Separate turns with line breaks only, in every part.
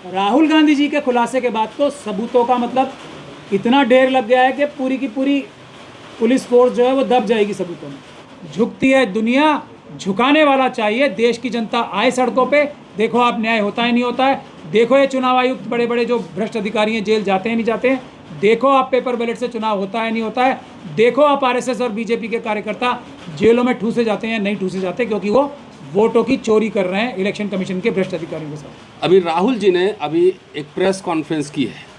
राहुल गांधी जी के खुलासे के बाद तो सबूतों का मतलब इतना ढेर लग गया है कि पूरी की पूरी पुलिस फोर्स जो है वो दब जाएगी सबूतों में। झुकती है दुनिया, झुकाने वाला चाहिए। देश की जनता आए सड़कों पे, देखो आप न्याय होता है नहीं होता है, देखो ये चुनाव आयुक्त बड़े बड़े जो भ्रष्ट अधिकारी हैं जेल जाते हैं नहीं जाते हैं, देखो आप पेपर बैलेट से चुनाव होता है नहीं होता है, देखो आप आरएसएस और बीजेपी के कार्यकर्ता जेलों में ठूसे जाते हैं नहीं ठूसे जाते, क्योंकि वो वोटों की चोरी कर रहे हैं इलेक्शन कमीशन के भ्रष्ट अधिकारियों के साथ।
अभी राहुल जी ने अभी एक प्रेस कॉन्फ्रेंस की है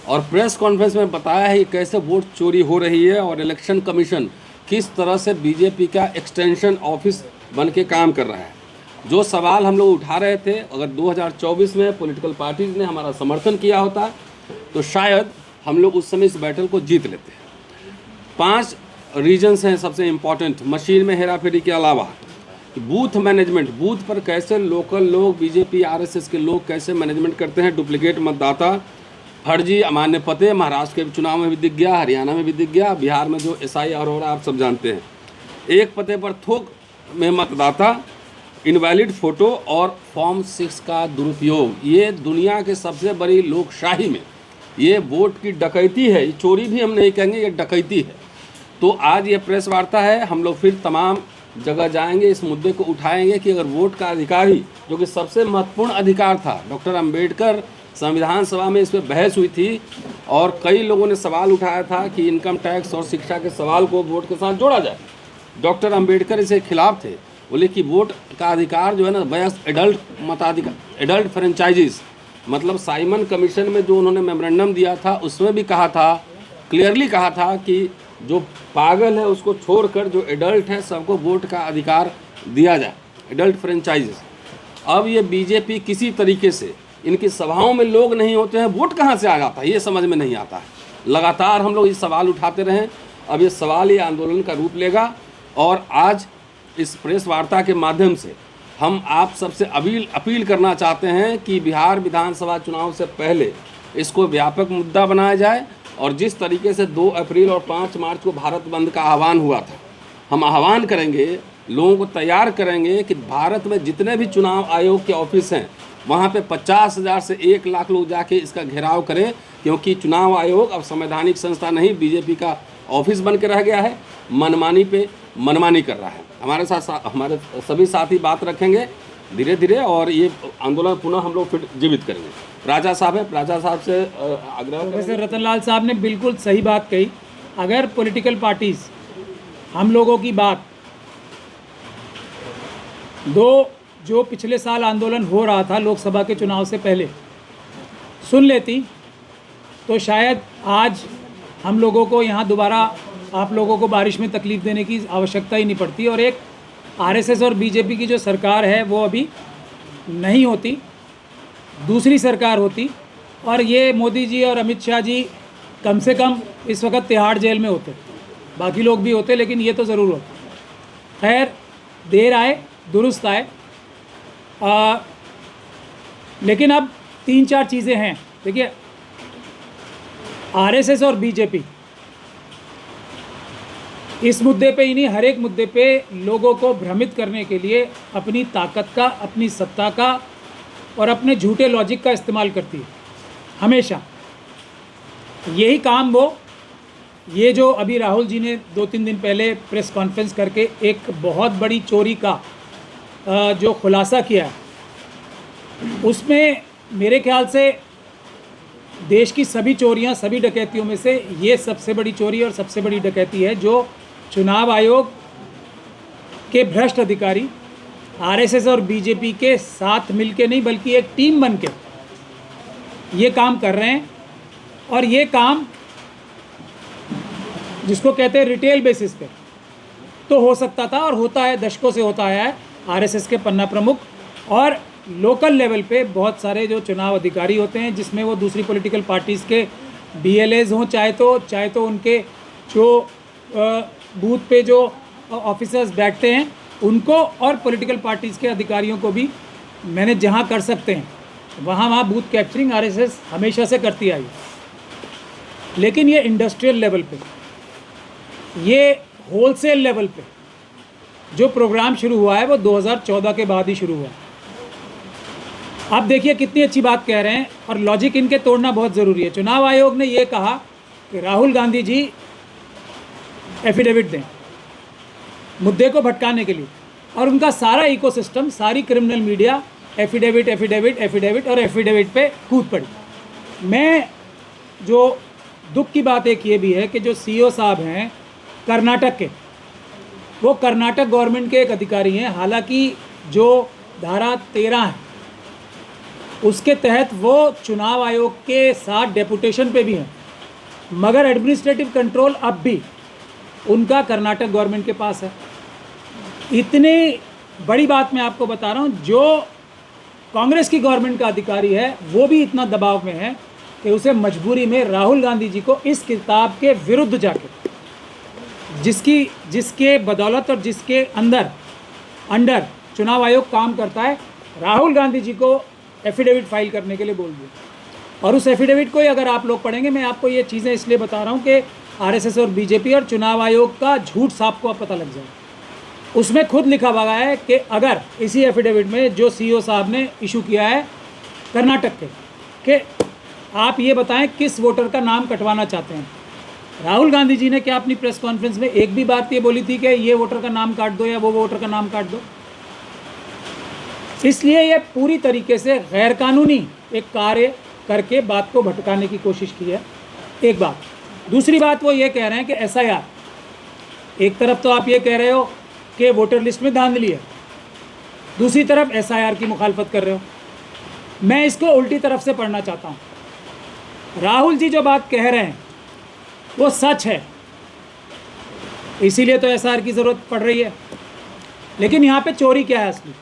और प्रेस कॉन्फ्रेंस में बताया है कि कैसे वोट चोरी हो रही है और इलेक्शन कमीशन किस तरह से बीजेपी का एक्सटेंशन ऑफिस बन के काम कर रहा है। जो सवाल हम लोग उठा रहे थे, अगर 2024 में पॉलिटिकल पार्टीज ने हमारा समर्थन किया होता तो शायद हम लोग उस समय इस बैटल को जीत लेते। 5 रीजन्स हैं सबसे इम्पॉर्टेंट मशीन में हेराफेरी के अलावा। बूथ मैनेजमेंट, बूथ पर कैसे लोकल लोग, बीजेपी आरएसएस के लोग कैसे मैनेजमेंट करते हैं, डुप्लीकेट मतदाता, फर्जी अमान्य पते, महाराष्ट्र के चुनाव में भी दिख गया, हरियाणा में भी दिख गया, बिहार में जो SIR हो रहा है आप सब जानते हैं। एक पते पर थोक में मतदाता, इनवैलिड फ़ोटो और फॉर्म 6 का दुरुपयोग, ये दुनिया के सबसे बड़ी लोकशाही में ये वोट की डकैती है। ये चोरी भी हम नहीं कहेंगे, ये डकैती है। तो आज ये प्रेस वार्ता है, हम लोग फिर तमाम जगह जाएंगे, इस मुद्दे को उठाएंगे कि अगर वोट का अधिकार ही, जो कि सबसे महत्वपूर्ण अधिकार था, डॉक्टर अंबेडकर संविधान सभा में इस पर बहस हुई थी और कई लोगों ने सवाल उठाया था कि इनकम टैक्स और शिक्षा के सवाल को वोट के साथ जोड़ा जाए। डॉक्टर अंबेडकर इसके खिलाफ थे, बोले कि वोट का अधिकार जो है ना वयस्क एडल्ट मताधिकार, एडल्ट फ्रेंचाइजीज, मतलब साइमन कमीशन में जो उन्होंने मेमोरेंडम दिया था उसमें भी कहा था, क्लियरली कहा था कि जो पागल है उसको छोड़कर जो एडल्ट है सबको वोट का अधिकार दिया जाए, एडल्ट फ्रेंचाइजीज। अब ये बीजेपी किसी तरीके से, इनकी सभाओं में लोग नहीं होते हैं, वोट कहाँ से आ जाता है ये समझ में नहीं आता है। लगातार हम लोग ये सवाल उठाते रहें, अब ये सवाल ये आंदोलन का रूप लेगा और आज इस प्रेस वार्ता के माध्यम से हम आप सबसे अपील करना चाहते हैं कि बिहार विधानसभा चुनाव से पहले इसको व्यापक मुद्दा बनाया जाए और जिस तरीके से 2 अप्रैल और 5 मार्च को भारत बंद का आह्वान हुआ था, हम आह्वान करेंगे, लोगों को तैयार करेंगे कि भारत में जितने भी चुनाव आयोग के ऑफिस हैं वहाँ पे 50,000 से 1 लाख लोग जाके इसका घेराव करें, क्योंकि चुनाव आयोग अब संवैधानिक संस्था नहीं, बीजेपी का ऑफिस बन के रह गया है, मनमानी पे मनमानी कर रहा है। हमारे साथ हमारे सभी साथी बात रखेंगे धीरे धीरे और ये आंदोलन पुनः हम लोग फिर जीवित करेंगे। राजा साहब है, राजा साहब से आग्रह।
प्रोफेसर रतनलाल साहब ने बिल्कुल सही बात कही। अगर पॉलिटिकल पार्टीज हम लोगों की बात जो पिछले साल आंदोलन हो रहा था लोकसभा के चुनाव से पहले सुन लेती तो शायद आज हम लोगों को यहाँ दोबारा आप लोगों को बारिश में तकलीफ़ देने की आवश्यकता ही नहीं पड़ती और एक आरएसएस और बीजेपी की जो सरकार है वो अभी नहीं होती, दूसरी सरकार होती और ये मोदी जी और अमित शाह जी कम से कम इस वक्त तिहाड़ जेल में होते, बाकी लोग भी होते लेकिन ये तो ज़रूर होते। खैर, देर आए दुरुस्त आए। लेकिन अब 3-4 चीज़ें हैं। देखिए, आरएसएस और बीजेपी इस मुद्दे पे ही नहीं, हर एक मुद्दे पे लोगों को भ्रमित करने के लिए अपनी ताकत का, अपनी सत्ता का और अपने झूठे लॉजिक का इस्तेमाल करती है हमेशा। यही काम ये जो अभी राहुल जी ने 2-3 दिन पहले प्रेस कॉन्फ्रेंस करके एक बहुत बड़ी चोरी का जो खुलासा किया है, उसमें मेरे ख्याल से देश की सभी चोरियां, सभी डकैतियों में से ये सबसे बड़ी चोरी और सबसे बड़ी डकैती है जो चुनाव आयोग के भ्रष्ट अधिकारी आरएसएस और बीजेपी के साथ मिलके नहीं बल्कि एक टीम बन के ये काम कर रहे हैं। और ये काम जिसको कहते हैं रिटेल बेसिस पे तो हो सकता था और होता है, दशकों से होता आया है। आरएसएस के पन्ना प्रमुख और लोकल लेवल पे बहुत सारे जो चुनाव अधिकारी होते हैं जिसमें वो दूसरी पॉलिटिकल पार्टीज़ के BLAs हों, चाहे तो उनके जो बूथ पे जो ऑफिसर्स बैठते हैं उनको और पॉलिटिकल पार्टीज़ के अधिकारियों को भी मैनेज जहाँ कर सकते हैं वहाँ बूथ कैप्चरिंग आरएसएस हमेशा से करती आई। लेकिन ये इंडस्ट्रियल लेवल पे, ये होलसेल लेवल पे जो प्रोग्राम शुरू हुआ है वो 2014 के बाद ही शुरू हुआ। आप देखिए कितनी अच्छी बात कह रहे हैं, और लॉजिक इनके तोड़ना बहुत ज़रूरी है। चुनाव आयोग ने ये कहा कि राहुल गांधी जी एफिडेविट दें मुद्दे को भटकाने के लिए, और उनका सारा इकोसिस्टम, सारी criminal media affidavit affidavit affidavit और एफिडेविट पे कूद पड़ी। मैं जो दुख की बात एक ये भी है कि जो सीईओ साहब हैं कर्नाटक के, वो कर्नाटक गवर्नमेंट के एक अधिकारी हैं। हालांकि जो धारा 13 है उसके तहत वो चुनाव आयोग के साथ डेपुटेशन पे भी हैं, मगर एडमिनिस्ट्रेटिव कंट्रोल अब भी उनका कर्नाटक गवर्नमेंट के पास है। इतनी बड़ी बात मैं आपको बता रहा हूँ, जो कांग्रेस की गवर्नमेंट का अधिकारी है वो भी इतना दबाव में है कि उसे मजबूरी में राहुल गांधी जी को इस किताब के विरुद्ध जाके, जिसके बदौलत और जिसके अंडर चुनाव आयोग काम करता है, राहुल गांधी जी को एफिडेविट फाइल करने के लिए बोल दिया। और उस एफिडेविट को ही अगर आप लोग पढ़ेंगे, मैं आपको ये चीज़ें इसलिए बता रहा हूँ कि आरएसएस और बीजेपी और चुनाव आयोग का झूठ साफ को अब पता लग जाए। उसमें खुद लिखा हुआ है कि अगर इसी एफिडेविट में जो सीईओ साहब ने इशू किया है कर्नाटक के, कि आप ये बताएं किस वोटर का नाम कटवाना चाहते हैं। राहुल गांधी जी ने क्या अपनी प्रेस कॉन्फ्रेंस में एक भी बात ये बोली थी कि ये वोटर का नाम काट दो या वो वोटर का नाम काट दो? इसलिए ये पूरी तरीके से गैर कानूनी एक कार्य करके बात को भटकाने की कोशिश की है, एक बात। दूसरी बात वो ये कह रहे हैं कि एसआईआर, एक तरफ तो आप ये कह रहे हो कि वोटर लिस्ट में धांधली है, दूसरी तरफ एसआईआर की मुखालफत कर रहे हो। मैं इसको उल्टी तरफ से पढ़ना चाहता हूँ। राहुल जी जो बात कह रहे हैं वो सच है, इसीलिए तो एसआईआर की ज़रूरत पड़ रही है। लेकिन यहाँ पे चोरी क्या है? असली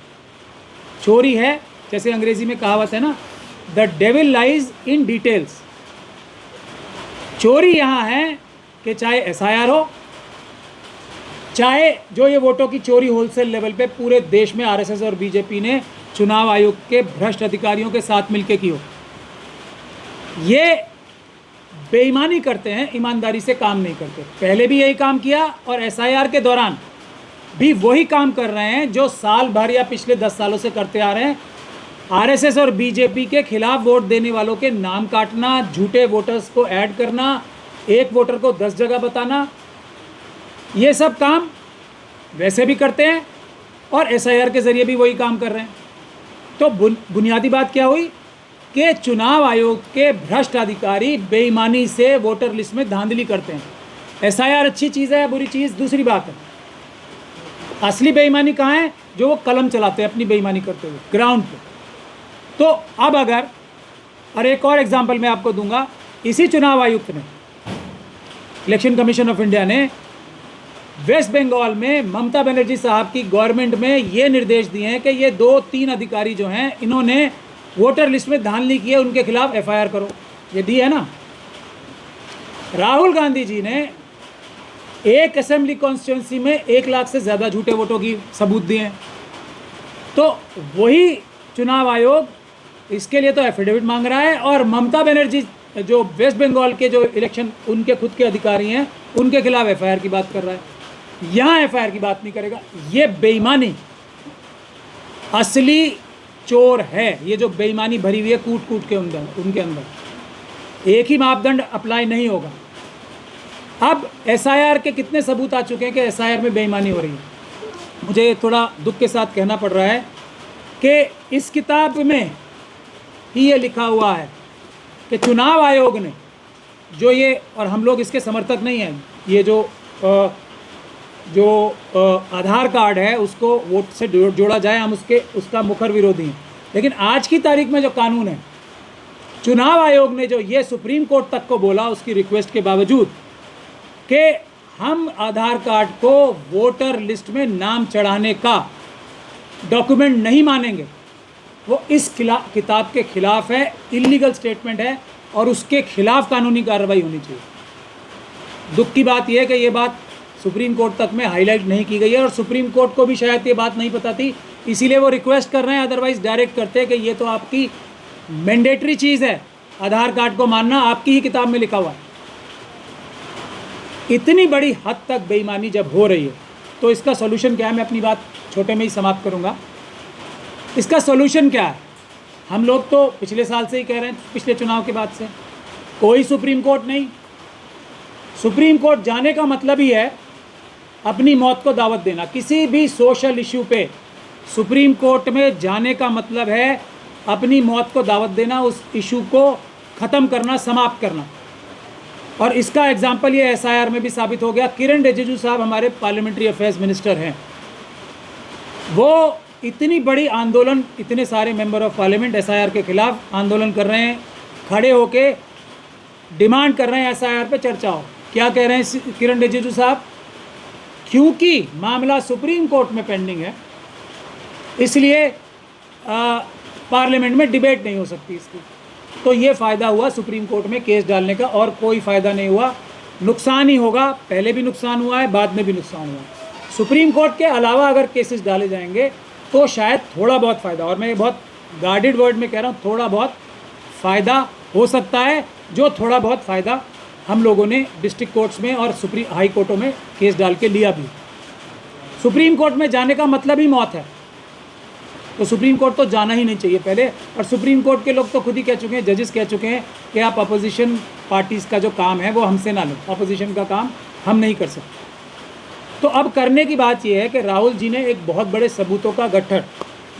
चोरी है, जैसे अंग्रेजी में कहावत है ना, the devil lies in details. चोरी यहाँ है कि चाहे एसआईआर हो, चाहे जो ये वोटों की चोरी होलसेल लेवल पे पूरे देश में आरएसएस और बीजेपी ने चुनाव आयोग के भ्रष्ट अधिकारियों के साथ मिलकर की हो, ये बेईमानी करते हैं, ईमानदारी से काम नहीं करते। पहले भी यही काम किया और एसआईआर के दौरान भी वही काम कर रहे हैं जो साल भर या पिछले 10 सालों से करते आ रहे हैं। आरएसएस और बीजेपी के खिलाफ वोट देने वालों के नाम काटना, झूठे वोटर्स को ऐड करना, एक वोटर को 10 जगह बताना, ये सब काम वैसे भी करते हैं और एसआईआर के ज़रिए भी वही काम कर रहे हैं। तो बुनियादी बात क्या हुई कि चुनाव आयोग के भ्रष्ट अधिकारी बेईमानी से वोटर लिस्ट में धांधली करते हैं। एसआईआर अच्छी चीज़ है, बुरी चीज़ दूसरी बात है। असली बेईमानी कहाँ है? जो वो कलम चलाते हैं अपनी बेईमानी करते हुए ग्राउंड पे। तो अब अगर, और एक और एग्जांपल मैं आपको दूंगा, इसी चुनाव आयुक्त ने, इलेक्शन कमीशन ऑफ इंडिया ने वेस्ट बंगाल में ममता बनर्जी साहब की गवर्नमेंट में ये निर्देश दिए हैं कि ये 2-3 अधिकारी जो हैं इन्होंने वोटर लिस्ट में धांधली की है, उनके खिलाफ एफआईआर करो। ये दी है ना। राहुल गांधी जी ने एक असेंबली कॉन्स्टिट्यूंसी में 1 लाख से ज़्यादा झूठे वोटों की सबूत दिए हैं। तो वही चुनाव आयोग इसके लिए तो एफिडेविट मांग रहा है, और ममता बनर्जी जो वेस्ट बंगाल के जो इलेक्शन उनके खुद के अधिकारी हैं उनके खिलाफ एफआईआर की बात कर रहा है। यहाँ एफआईआर की बात नहीं करेगा। ये बेईमानी असली चोर है। ये जो बेईमानी भरी हुई है कूट कूट के उनके अंदर एक ही मापदंड अप्लाई नहीं होगा। अब एसआईआर के कितने सबूत आ चुके हैं कि एसआईआर में बेईमानी हो रही है। मुझे थोड़ा दुख के साथ कहना पड़ रहा है कि इस किताब में ही ये लिखा हुआ है कि चुनाव आयोग ने जो ये, और हम लोग इसके समर्थक नहीं हैं, ये जो आधार कार्ड है उसको वोट से जोड़ा जाए, हम उसका मुखर विरोधी हैं। लेकिन आज की तारीख में जो कानून है, चुनाव आयोग ने जो ये सुप्रीम कोर्ट तक को बोला उसकी रिक्वेस्ट के बावजूद कि हम आधार कार्ड को वोटर लिस्ट में नाम चढ़ाने का डॉक्यूमेंट नहीं मानेंगे, वो इस किताब के खिलाफ है, इलीगल स्टेटमेंट है और उसके खिलाफ कानूनी कार्रवाई होनी चाहिए। दुख की बात यह है कि ये बात सुप्रीम कोर्ट तक में हाईलाइट नहीं की गई है, और सुप्रीम कोर्ट को भी शायद ये बात नहीं पता थी, इसीलिए वो रिक्वेस्ट कर रहे हैं। अदरवाइज डायरेक्ट करते हैं कि ये तो आपकी मैंडेटरी चीज़ है, आधार कार्ड को मानना आपकी ही किताब में लिखा हुआ है। इतनी बड़ी हद तक बेईमानी जब हो रही है तो इसका सोल्यूशन क्या है? मैं अपनी बात छोटे में ही समाप्त करूंगा। इसका सोल्यूशन क्या है? हम लोग तो पिछले साल से ही कह रहे हैं, पिछले चुनाव के बाद से कोई सुप्रीम कोर्ट नहीं। सुप्रीम कोर्ट जाने का मतलब ही है अपनी मौत को दावत देना। किसी भी सोशल इशू पे सुप्रीम कोर्ट में जाने का मतलब है अपनी मौत को दावत देना, उस इशू को ख़त्म करना, समाप्त करना। और इसका एग्जाम्पल ये SIR में भी साबित हो गया। किरण रिजिजू साहब हमारे पार्लियामेंट्री अफेयर्स मिनिस्टर हैं, वो इतनी बड़ी आंदोलन, इतने सारे मेंबर ऑफ पार्लियामेंट SIR के खिलाफ आंदोलन कर रहे हैं, खड़े होके डिमांड कर रहे हैं SIR पे चर्चा हो। क्या कह रहे हैं किरण रिजिजू साहब? क्योंकि मामला सुप्रीम कोर्ट में पेंडिंग है, इसलिए पार्लियामेंट में डिबेट नहीं हो सकती इसकी। तो ये फ़ायदा हुआ सुप्रीम कोर्ट में केस डालने का, और कोई फ़ायदा नहीं हुआ, नुकसान ही होगा। पहले भी नुकसान हुआ है, बाद में भी नुकसान हुआ है। सुप्रीम कोर्ट के अलावा अगर केसेस डाले जाएंगे तो शायद थोड़ा बहुत फ़ायदा, और मैं ये बहुत गार्डेड वर्ड में कह रहा हूँ, थोड़ा बहुत फ़ायदा हो सकता है। जो थोड़ा बहुत फ़ायदा हम लोगों ने डिस्ट्रिक्ट कोर्ट्स में और सुप्रीम हाई कोर्टों में केस डाल के लिया भी। सुप्रीम कोर्ट में जाने का मतलब ही मौत है, तो सुप्रीम कोर्ट तो जाना ही नहीं चाहिए पहले। और सुप्रीम कोर्ट के लोग तो खुद ही कह चुके हैं, जजेस कह चुके हैं कि आप अपोजिशन पार्टीज़ का जो काम है वो हमसे ना लो, अपोजिशन का काम हम नहीं कर सकते। तो अब करने की बात यह है कि राहुल जी ने एक बहुत बड़े सबूतों का गट्ठर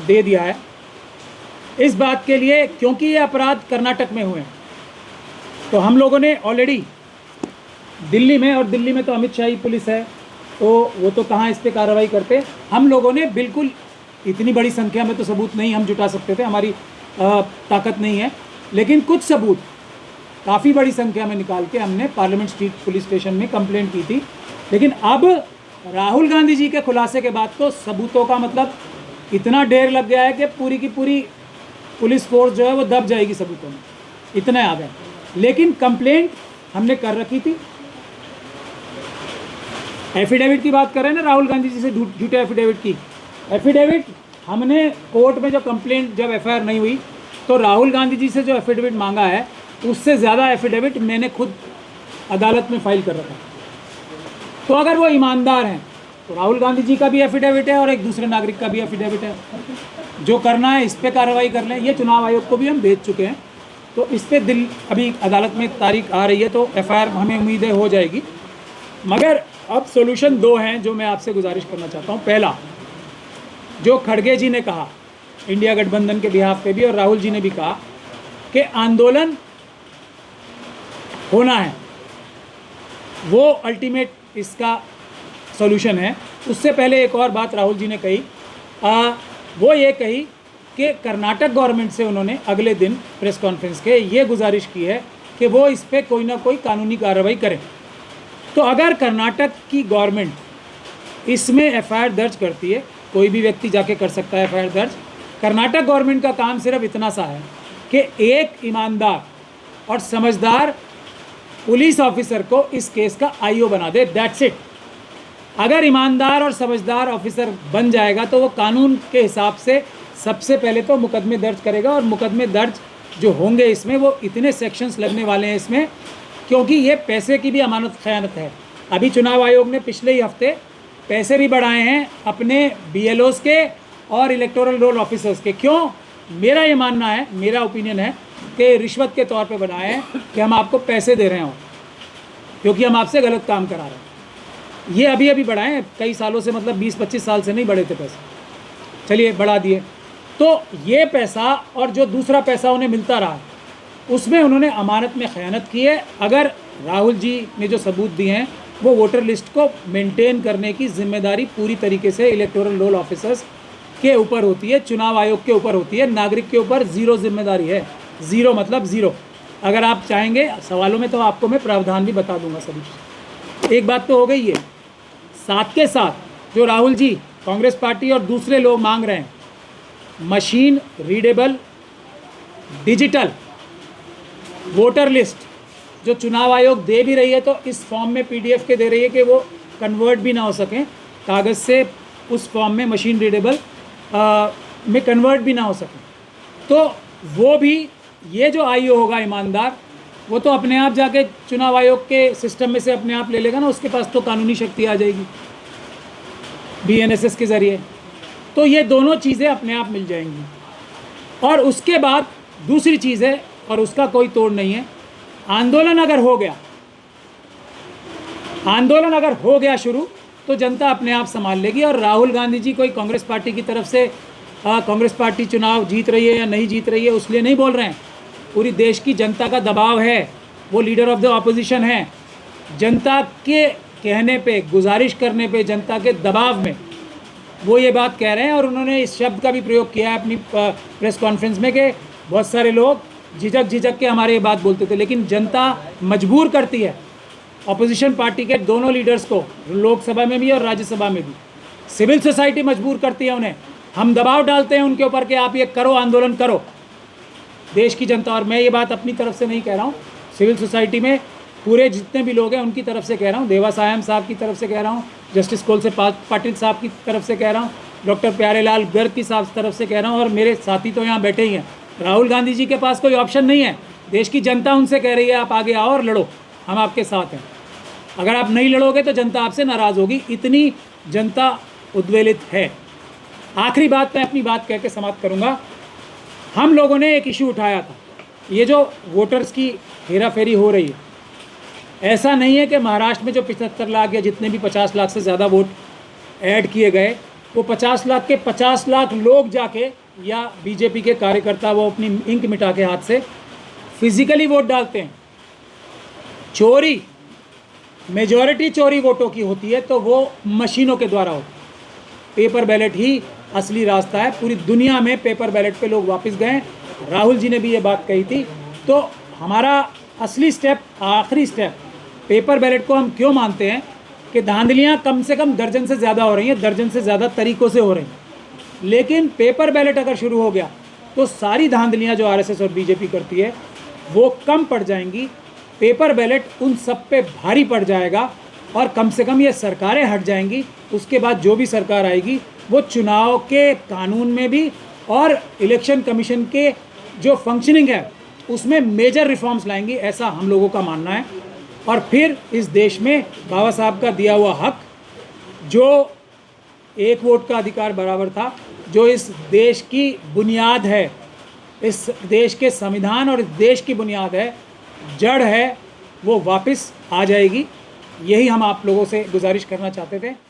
दे दिया है इस बात के लिए, क्योंकि ये अपराध कर्नाटक में हुए हैं। तो हम लोगों ने ऑलरेडी दिल्ली में, और दिल्ली में तो अमित शाह ही पुलिस है, तो वो तो कहाँ इस पर कार्रवाई करते। हम लोगों ने बिल्कुल इतनी बड़ी संख्या में तो सबूत नहीं हम जुटा सकते थे, हमारी ताकत नहीं है, लेकिन कुछ सबूत काफ़ी बड़ी संख्या में निकाल के हमने पार्लियामेंट स्ट्रीट पुलिस स्टेशन में कंप्लेंट की थी। लेकिन अब राहुल गांधी जी के खुलासे के बाद तो सबूतों का मतलब इतना ढेर लग गया है कि पूरी की पूरी पुलिस फोर्स जो है वो दब जाएगी सबूतों में, इतने आ गए। लेकिन कंप्लेंट हमने कर रखी थी। एफिडेविट की बात कर रहे हैं ना, राहुल गांधी जी से झूठे एफिडेविट की। एफिडेविट हमने कोर्ट में जो कंप्लेंट, जब FIR नहीं हुई तो राहुल गांधी जी से जो एफिडेविट मांगा है उससे ज़्यादा एफिडेविट मैंने खुद अदालत में फाइल कर रखा। तो अगर वो ईमानदार हैं तो राहुल गांधी जी का भी एफिडेविट है और एक दूसरे नागरिक का भी एफिडेविट है। जो करना है इस पर कार्रवाई कर लें। ये चुनाव आयोग को भी हम भेज चुके हैं, तो इस पर अभी अदालत में तारीख आ रही है, तो FIR हमें उम्मीदें हो जाएगी। मगर अब सोल्यूशन 2 हैं जो मैं आपसे गुजारिश करना चाहता हूँ। पहला, जो खड़गे जी ने कहा इंडिया गठबंधन के बिहाफ पे भी, और राहुल जी ने भी कहा कि आंदोलन होना है, वो अल्टीमेट इसका सॉल्यूशन है। उससे पहले एक और बात राहुल जी ने कही, वो ये कही कि कर्नाटक गवर्नमेंट से उन्होंने अगले दिन प्रेस कॉन्फ्रेंस के ये गुजारिश की है कि वो इस पर कोई ना कोई कानूनी कार्रवाई करें। तो अगर कर्नाटक की गवर्नमेंट इसमें FIR दर्ज करती है, कोई भी व्यक्ति जाके कर सकता है FIR दर्ज। कर्नाटक गवर्नमेंट का काम सिर्फ इतना सा है कि एक ईमानदार और समझदार पुलिस ऑफिसर को इस केस का IO बना दे, दैट्स इट। अगर ईमानदार और समझदार ऑफिसर बन जाएगा तो वो कानून के हिसाब से सबसे पहले तो मुकदमे दर्ज करेगा, और मुकदमे दर्ज जो होंगे इसमें वो इतने सेक्शंस लगने वाले हैं इसमें, क्योंकि ये पैसे की भी अमानत खयानत है। अभी चुनाव आयोग ने पिछले ही हफ्ते पैसे भी बढ़ाए हैं अपने BLOs के और इलेक्टोरल रोल ऑफिसर्स के। क्यों? मेरा ये मानना है, मेरा ओपिनियन है कि रिश्वत के तौर पे बनाए हैं कि हम आपको पैसे दे रहे हैं क्योंकि हम आपसे गलत काम करा रहे हैं। ये अभी अभी बढ़ाए हैं, कई सालों से, मतलब 20-25 साल से नहीं बढ़े थे पैसे, चलिए बढ़ा दिए। तो ये पैसा और जो दूसरा पैसा उन्हें मिलता रहा उसमें उन्होंने अमानत में खयानत की है। अगर राहुल जी ने जो सबूत दिए हैं वो वोटर लिस्ट को मेंटेन करने की जिम्मेदारी पूरी तरीके से इलेक्टोरल रोल ऑफिसर्स के ऊपर होती है, चुनाव आयोग के ऊपर होती है। नागरिक के ऊपर ज़ीरो जिम्मेदारी है। ज़ीरो मतलब ज़ीरो। अगर आप चाहेंगे सवालों में तो आपको मैं प्रावधान भी बता दूंगा सभी। एक बात तो हो गई है। साथ के साथ जो राहुल जी, कांग्रेस पार्टी और दूसरे लोग मांग रहे हैं, machine readable digital voter list जो चुनाव आयोग दे भी रही है, तो इस फॉर्म में PDF के दे रही है कि वो कन्वर्ट भी ना हो सकें कागज़ से, उस फॉर्म में मशीन रीडेबल में कन्वर्ट भी ना हो सकें। तो वो भी, ये जो IO होगा ईमानदार, वो तो अपने आप जाके चुनाव आयोग के सिस्टम में से अपने आप ले लेगा ना, उसके पास तो कानूनी शक्ति आ जाएगी BNSS के ज़रिए। तो ये दोनों चीज़ें अपने आप मिल जाएंगी। और उसके बाद दूसरी चीज़ है, और उसका कोई तोड़ नहीं है, आंदोलन अगर हो गया शुरू तो जनता अपने आप संभाल लेगी। और राहुल गांधी जी कोई कांग्रेस पार्टी की तरफ से कांग्रेस पार्टी चुनाव जीत रही है या नहीं जीत रही है उसलिए नहीं बोल रहे हैं, पूरी देश की जनता का दबाव है, वो लीडर ऑफ द ऑपोजिशन है, जनता के कहने पे, गुजारिश करने पे, जनता के दबाव में वो ये बात कह रहे हैं। और उन्होंने इस शब्द का भी प्रयोग किया है अपनी प्रेस कॉन्फ्रेंस में कि बहुत सारे लोग झिझक के हमारे ये बात बोलते थे, लेकिन जनता मजबूर करती है ऑपोजिशन पार्टी के दोनों लीडर्स को, लोकसभा में भी और राज्यसभा में भी। सिविल सोसाइटी मजबूर करती है उन्हें, हम दबाव डालते हैं उनके ऊपर कि आप ये करो, आंदोलन करो, देश की जनता। और मैं ये बात अपनी तरफ से नहीं कह रहा हूँ, सिविल सोसाइटी में पूरे जितने भी लोग हैं उनकी तरफ से कह रहा हूँ, देवा सायम साहब की तरफ से कह रहा हूँ, जस्टिस कोलसे पाटिल साहब की तरफ से कह रहा हूँ, डॉक्टर प्यारेलाल गर्ग की साहब तरफ से कह रहा हूँ, और मेरे साथी तो यहाँ बैठे ही हैं। राहुल गांधी जी के पास कोई ऑप्शन नहीं है, देश की जनता उनसे कह रही है आप आगे आओ और लड़ो, हम आपके साथ हैं। अगर आप नहीं लड़ोगे तो जनता आपसे नाराज़ होगी, इतनी जनता उद्वेलित है। आखिरी बात मैं अपनी बात कह के समाप्त करूँगा। हम लोगों ने एक इशू उठाया था, ये जो वोटर्स की हेराफेरी हो रही है, ऐसा नहीं है कि महाराष्ट्र में जो 75 लाख या जितने भी 50 लाख से ज़्यादा वोट ऐड किए गए, वो 50 लाख के 50 लाख लोग जाके या बीजेपी के कार्यकर्ता वो अपनी इंक मिटा के हाथ से फिजिकली वोट डालते हैं। चोरी, मेजॉरिटी चोरी वोटों की होती है तो वो मशीनों के द्वारा होती है। पेपर बैलेट ही असली रास्ता है। पूरी दुनिया में पेपर बैलेट पे लोग वापस गए, राहुल जी ने भी ये बात कही थी। तो हमारा असली स्टेप, आखिरी स्टेप, पेपर बैलेट को हम क्यों मानते हैं कि धांधलियाँ कम से कम दर्जन से ज़्यादा हो रही हैं, दर्जन से ज़्यादा तरीक़ों से हो रही हैं, लेकिन पेपर बैलेट अगर शुरू हो गया तो सारी धांधलियाँ जो आरएसएस और बीजेपी करती है वो कम पड़ जाएंगी। पेपर बैलेट उन सब पे भारी पड़ जाएगा और कम से कम ये सरकारें हट जाएंगी। उसके बाद जो भी सरकार आएगी वो चुनाव के कानून में भी और इलेक्शन कमीशन के जो फंक्शनिंग है उसमें मेजर रिफॉर्म्स लाएंगी, ऐसा हम लोगों का मानना है। और फिर इस देश में बाबा साहब का दिया हुआ हक, जो एक वोट का अधिकार बराबर था, जो इस देश की बुनियाद है, इस देश के संविधान और इस देश की बुनियाद है, जड़ है, वो वापस आ जाएगी। यही हम आप लोगों से गुजारिश करना चाहते थे।